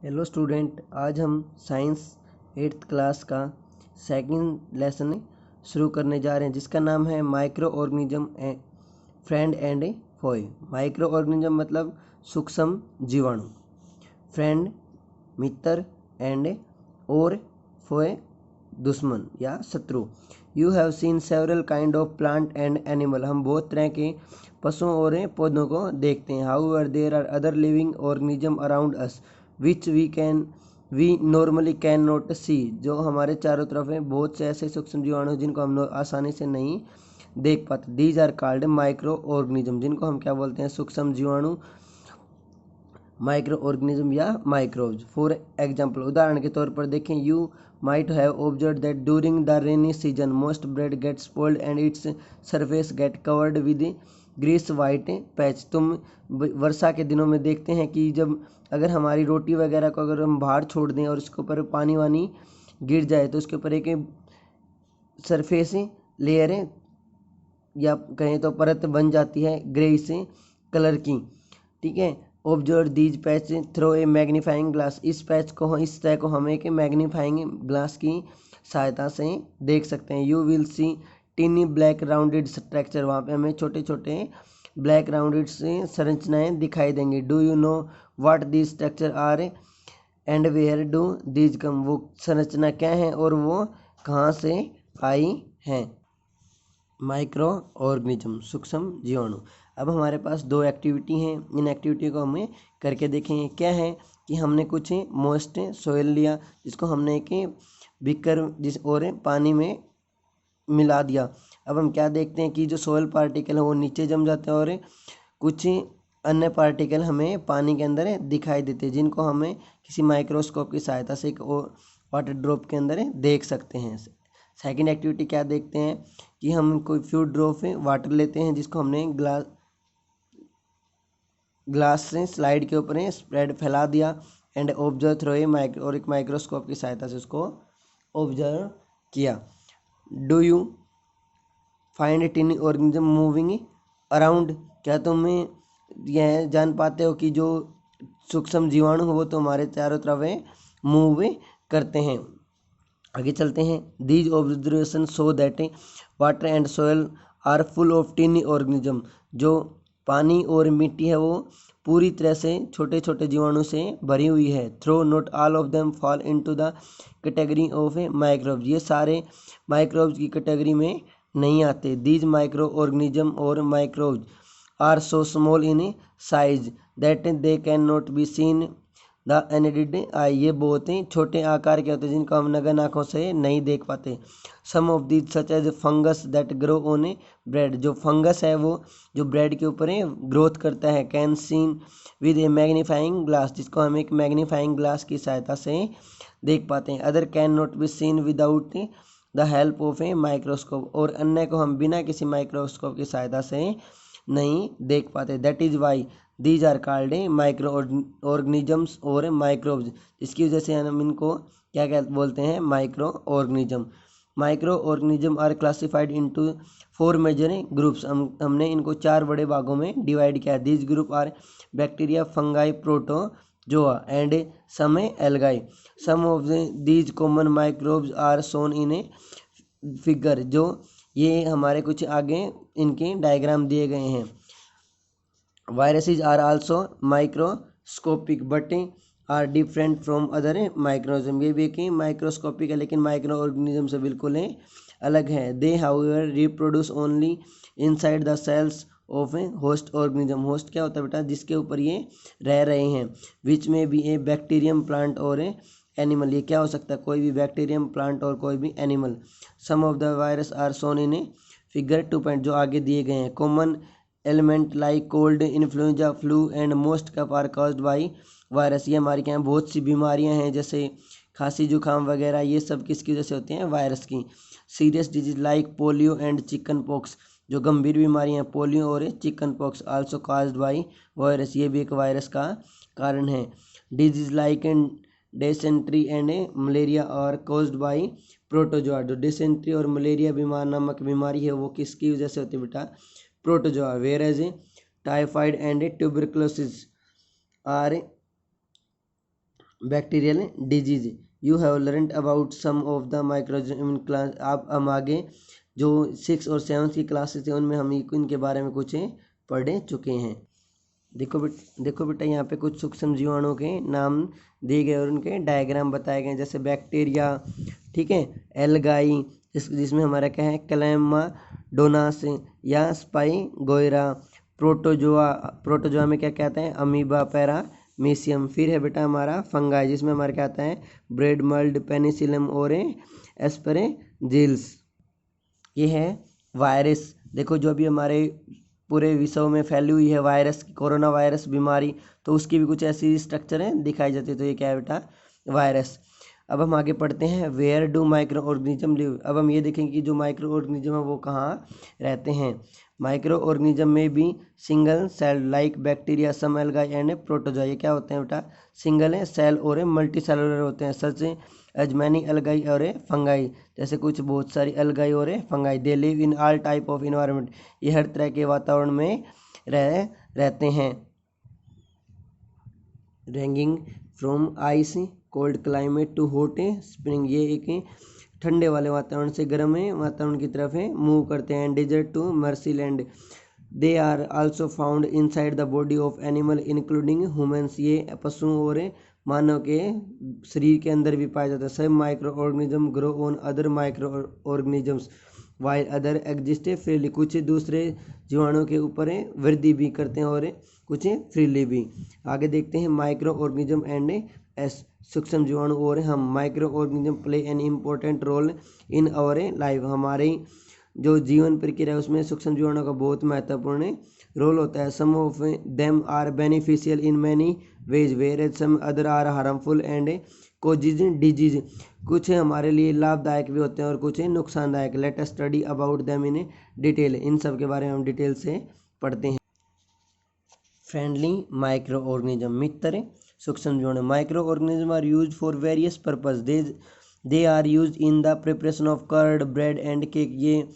Hello student, आज हम science 8th class का सेकंड लेसन शुरू करने जा रहे हैं जिसका नाम है micro organism friend and foe. Micro organism मतलब सूक्ष्म जीवाणु, फ्रेंड मित्र एंड और फोए दुश्मन या शत्रु। You have seen several kind of plant and animal. हम बहुत तरह के पशुओं और पौधों को देखते हैं। However there are other living organism around us which we normally can not see. जो हमारे चारों तरफ है बहुत से ऐसे सूक्ष्म जीवाणु जिनको हम आसानी से नहीं देख पाते। These are called micro organism, जिनको हम क्या बोलते हैं? सूक्ष्म जीवाणु, माइक्रो ऑर्गेनिज्म या माइक्रोब्स। फॉर एग्जाम्पल, उदाहरण के तौर पर देखें, you might have observe that during the rainy season most bread get spoiled and its surface get covered with greyish white patch. तुम वर्षा के दिनों में देखते हैं कि जब अगर हमारी रोटी वगैरह को अगर हम बाहर छोड़ दें और उसके ऊपर पानी वानी गिर जाए तो उसके ऊपर एक सरफेस लेयर या कहें तो परत बन जाती है ग्रेइश कलर की। ठीक है। Observe these patch through a magnifying glass. इस पैच को, इस सतह को हम एक मैग्नीफाइंग ग्लास की सहायता से देख सकते हैं। You will see टिनी black rounded structure. वहाँ पे हमें छोटे छोटे ब्लैक राउंडेड से संरचनाएं दिखाई देंगी। Do you know what these structure are and where do these come. वो संरचना क्या है और वो कहाँ से आई हैं? माइक्रो ऑर्गेनिज्म, सूक्ष्म जीवाणु। अब हमारे पास दो एक्टिविटी हैं, इन एक्टिविटी को हमें करके देखेंगे। क्या है कि हमने कुछ मोस्ट सोयल लिया जिसको हमने एक बीकर जिस और पानी में मिला दिया। अब हम क्या देखते हैं कि जो सोयल पार्टिकल है वो नीचे जम जाते हैं और कुछ अन्य पार्टिकल हमें पानी के अंदर दिखाई देते हैं जिनको हमें किसी माइक्रोस्कोप की सहायता से एक वाटर ड्रॉप के अंदर देख सकते हैं। सेकंड एक्टिविटी क्या देखते हैं कि हम कोई फ्यू ड्रॉप वाटर लेते हैं जिसको हमने ग्लास से स्लाइड के ऊपर स्प्रेड फैला दिया and observe through a micro, और एक माइक्रोस्कोप की सहायता से उसको ऑब्जर्व किया। Do you find tiny organism moving around. क्या तुम यह जान पाते हो कि जो सूक्ष्म जीवाणु हो वो तो हमारे चारों तरफ मूव करते हैं? आगे चलते हैं। These observation show that water and soil are full of tiny organism. जो पानी और मिट्टी है वो पूरी तरह से छोटे छोटे जीवाणु से भरी हुई है। Though not all of them fall into the category of microbes. ये सारे माइक्रोब्स की कैटेगरी में नहीं आते। दीज माइक्रो ऑर्गेनिज्म और microbes are so small in size that they can not be seen the unaided eye. ये बहुत ही छोटे आकार के होते हैं जिनको हम नगन आँखों से नहीं देख पाते। Some of these such as fungus that grow on bread. जो फंगस है वो जो ब्रेड के ऊपर ग्रोथ करता है। Can seen with a magnifying glass, जिसको हम एक मैग्नीफाइंग ग्लास की सहायता से देख पाते हैं। Other can not be scene without the help of a microscope, और अन्य को हम बिना किसी माइक्रोस्कोप की सहायता से नहीं देख पाते। That is why these are called micro organisms और माइक्रोब्स। इसकी वजह से हम इनको क्या क्या बोलते हैं? Micro organism. Micro organism are classified into 4 major groups. हमने इनको 4 बड़े भागों में डिवाइड किया। These group are bacteria, fungi, protozoa and some algae. Some of these common microbes are shown in a figure. जो ये हमारे कुछ आगे इनके डायग्राम दिए गए हैं। Viruses are also microscopic but are different from other microorganisms। ये भी कि माइक्रोस्कोपिक है लेकिन माइक्रो ऑर्गेनिज्म से बिल्कुल अलग है। They however reproduce only inside the cells of a host organism। Host क्या होता है बेटा? जिसके ऊपर ये रह रहे हैं। Which may be a bacterium, plant और एनिमल। ये क्या हो सकता है? कोई भी बैक्टीरियम, प्लांट और कोई भी animal. Some of the virus are shown in a figure 2. जो आगे दिए गए हैं। Common element like cold, influenza, flu and most cough are caused by virus. ये हमारे यहाँ बहुत सी बीमारियाँ हैं जैसे खांसी जुकाम वगैरह, ये सब किसकी वजह से होती हैं? वायरस की। Serious disease like polio and chicken pox. जो गंभीर बीमारियाँ हैं पोलियो और chicken pox also caused by virus. ये भी एक वायरस का कारण है। Disease like dysentery and malaria are caused by protozoa. जो डिसेंट्री और मलेरिया बीमार नामक बीमारी है वो किसकी वजह से होती है बेटा? Protozoa. whereas typhoid and tuberculosis are bacterial disease. You have learned about some of the microorganism in class. आप हम आगे जो 6 और 7 की क्लासेस थे उनमें हम इनके बारे में कुछ पढ़ चुके हैं। देखो बेटा यहाँ पे कुछ सूक्ष्म जीवाणुओं के नाम दिए गए और उनके डायग्राम बताए गए, जैसे बैक्टीरिया, ठीक है, एल्गाई, जिसमें हमारा क्या है क्लैमाडोनास या स्पाइगोयरा, प्रोटोजोआ में क्या कहते हैं अमीबा पैरामीशियम। फिर है बेटा हमारा फंगाई, जिसमें हमारा क्या आता है ब्रेड मल्ड पेनिसिलम और एस्परेजिल्स। ये है वायरस। देखो जो अभी हमारे पूरे विश्व में फैली हुई है वायरस, कोरोना वायरस बीमारी, तो उसकी भी कुछ ऐसी स्ट्रक्चर है दिखाई जाती है, तो ये क्या है बेटा वायरस। अब हम आगे पढ़ते हैं where do micro organism live. अब हम ये देखेंगे कि जो माइक्रो ऑर्गेनिज्म है वो कहाँ रहते हैं। माइक्रो ऑर्गेनिज्म में भी single cell like bacteria some algae and protozoa. ये क्या होते हैं बेटा सिंगल सेल और मल्टी सेलुलर होते हैं, सच एज मैनी एल्गाई और फंगाई, जैसे कुछ बहुत सारी एल्गाई और fungi. They live in all type of environment. ये हर तरह के वातावरण में रहते हैं। Ranging from ice cold climate to hot spring. ये एक ठंडे वाले वातावरण से गर्म वातावरण की तरफ मूव करते हैं। Desert to marshy land. They are also found inside the body of animal including humans. ये पशुओं और मानव के शरीर के अंदर भी पाया जाता है। सब micro organism grow on other micro organisms while other exist freely. कुछ दूसरे जीवाणुओं के ऊपर वृद्धि भी करते हैं और कुछ फ्रीली भी। आगे देखते हैं माइक्रो ऑर्गेनिज्म एंड एस सूक्ष्म जीवाणु और हम। Micro organism play an important role in our life. हमारी जो जीवन प्रक्रिया है उसमें सूक्ष्म जीवाणु का बहुत महत्वपूर्ण रोल होता है। Some of them are beneficial in many ways where some other are harmful and causes disease. कुछ हमारे लिए लाभदायक भी होते हैं और कुछ नुकसानदायक। Let us study about them in detail. इन सब के बारे में हम डिटेल से पढ़ते हैं। फ्रेंडली माइक्रो ऑर्गेनिज्म मित्र सूक्ष्म जीवाणु। Micro organism are used for various purpose. They are used in the preparation of curd bread and cake. ये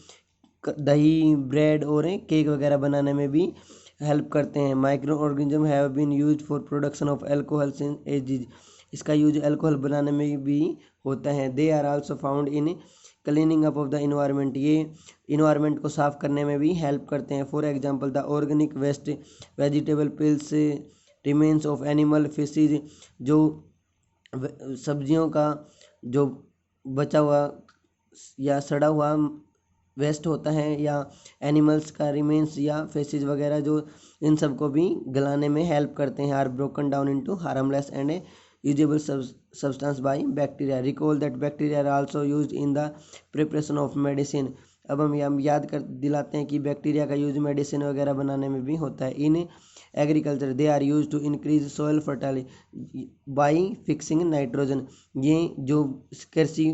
दही ब्रेड और केक वगैरह बनाने में भी हेल्प करते हैं। Micro organism have been used for production of alcohol since ages. इसका यूज अल्कोहल बनाने में भी होता है। They are also found in cleaning up of the environment. ये इन्वायरमेंट को साफ करने में भी हेल्प करते हैं। For example the organic waste vegetable peels remains of animal faeces. जो सब्जियों का जो बचा हुआ या सड़ा हुआ वेस्ट होता है या एनिमल्स का रिमेन्स या फेसिस वगैरह, जो इन सब को भी गलाने में हेल्प करते हैं। Are broken down into harmless and usable substance by bacteria. Recall that bacteria are also used in the preparation of medicine. अब हम याद कर दिलाते हैं कि बैक्टीरिया का यूज मेडिसिन वगैरह बनाने में भी होता है। In agriculture they are use to increase soil fertility by fixing nitrogen. ये जो कृषि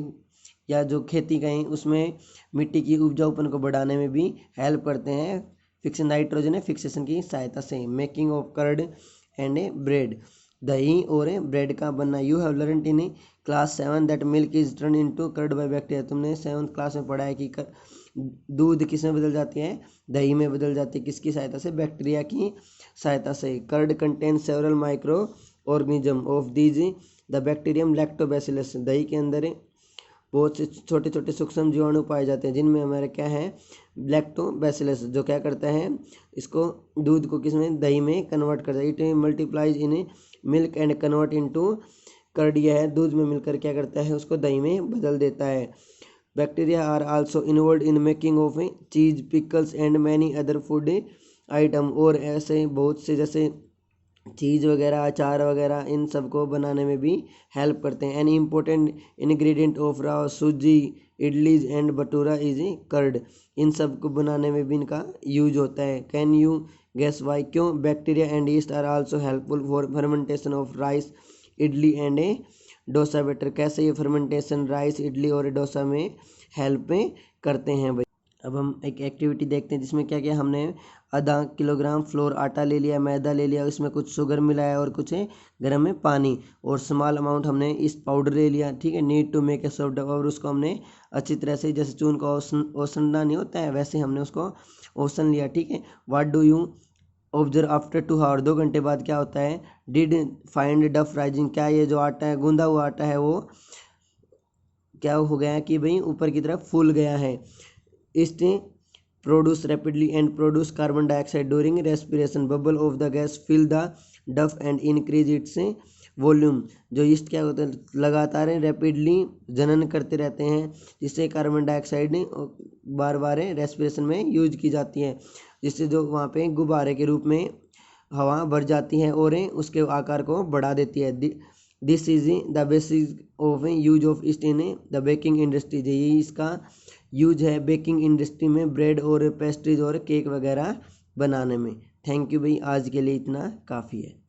या जो खेती करें उसमें मिट्टी की उपजाऊपन को बढ़ाने में भी हेल्प करते हैं फिक्स नाइट्रोजन फिक्सेशन की सहायता से। Making of curd and bread. दही और ब्रेड का बनना। You have learned in class 7 that milk is turn into curd by bacteria. तुमने 7th क्लास में पढ़ा है कि दूध किस में बदल जाती है, दही में बदल जाती है। किसकी सहायता से, बैक्टीरिया की सहायता से। Curd contain several micro organism of these the bacterium lactobacillus. दही के अंदर बहुत से छोटे छोटे सूक्ष्म जीवाणु पाए जाते हैं जिनमें हमारे क्या है लैक्टोबैसिलस, जो क्या करता है इसको दूध को किसमें दही में कन्वर्ट करता है। It multiplies in milk and convert into curd. यह है दूध में मिलकर क्या करता है उसको दही में बदल देता है। Bacteria are also involve in making of cheese pickles and many other food item. और ऐसे बहुत से जैसे चीज़ वगैरह अचार वगैरह इन सब को बनाने में भी हेल्प करते हैं। An important ingredient of rava suji idlis and bhatura is curd. इन सब को बनाने में भी इनका यूज होता है। कैन यू गेस वाई, क्यों? Bacteria and yeast are also helpful for fermentation of rice idli and dosa batter. कैसे ये फर्मेंटेशन राइस इडली और डोसा में हेल्प करते हैं भाई। अब हम एक एक्टिविटी देखते हैं जिसमें क्या किया हमने आधा किलोग्राम फ्लोर आटा ले लिया, मैदा ले लिया, उसमें कुछ शुगर मिलाया और कुछ गर्म में पानी और स्मॉल अमाउंट हमने इस पाउडर ले लिया, ठीक है। Need to make a soft dough. और उसको हमने अच्छी तरह से जैसे चून का ओसनना नहीं होता है वैसे हमने उसको ओसन लिया, ठीक है। What do you observe after 2 hour, 2 घंटे बाद क्या होता है, डिड फाइंड डफ राइजिंग, क्या ये जो आटा है, गूंदा हुआ आटा है, वो क्या हो गया है कि भाई ऊपर की तरफ फूल गया है। Yeast produce rapidly and produce carbon dioxide during respiration, bubble of the gas fill the dough and increase its volume. जो ईस्ट क्या होता है, लगातार रैपिडली जनन करते रहते हैं, जिससे कार्बन डाइऑक्साइड बार बार रेस्पिरेशन में यूज की जाती है, जिससे जो वहाँ पे गुब्बारे के रूप में हवा भर जाती है और उसके आकार को बढ़ा देती है। This is the basis of use of east in the baking industry, यही इसका यूज है बेकिंग इंडस्ट्री में, ब्रेड और पेस्ट्रीज और केक वगैरह बनाने में। थैंक यू भाई, आज के लिए इतना काफ़ी है।